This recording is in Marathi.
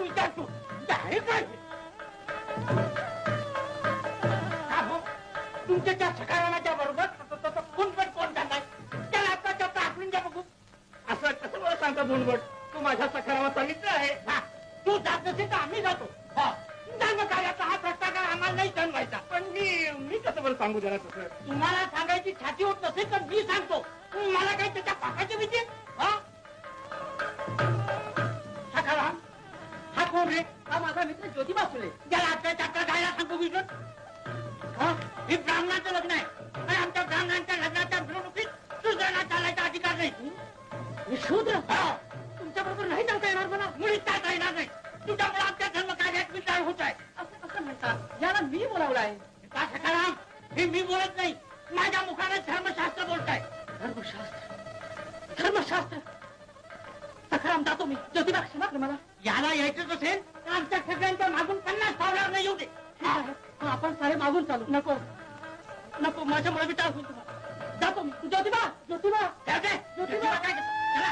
विचारतो आहे काय तुमच्या त्या सकाराच्या बरोबर कोणपट कोण झालाय त्याला आता आठवून द्या बघू. असं कसं मला सांगता बोलबट तू माझ्या सकाराचा मित्र आहे. तू जात नसेल तर आम्ही जातो. धर्म कार्याचा हा भ्रष्टाचार आम्हाला नाही जाणवायचा. पण मी कसं बरं सांगू त्याला तसं. तुम्हाला सांगायची छाती होत नसेल तर मी सांगतो. मला काही त्याच्या पाकाची भीती. सकाराम हा कोण रे? हा माझा मित्र ज्योतिबा फुले. त्याला आपल्या चाकरा जायला सांगतो विसरून. हे ब्राह्मणाचं लग्न आहे आणि आमच्या ब्राह्मणांच्या लग्नाच्या मिरवणुकीत शूद्रांना चालायचा अधिकार नाही. शूद्र तुमच्या बरोबर नाही चालता येणार मला. मुळीच चालता येणार नाही. तुझ्यामुळे आमच्या धर्म कार्यात विचार होत आहे. असं कसं म्हणतात? याला मी बोलावलं आहे का सकाराम? हे मी बोलत नाही. माझ्या मुखाने धर्मशास्त्र बोलताय. धर्मशास्त्र धर्मशास्त्र सकाराम जातो मी. ज्योतिबा क्षमा कर मला. याला यायचंच असेल तर आमच्या सगळ्यांच्या मागून 50 पावलावर नाही येऊ दे. आपण सारे मागून चालू. नको नको माझ्यामुळे विचार होईल तुम्हाला. जातो मी. ज्योतिबा ज्योतिबा ज्योतिबा काय चला.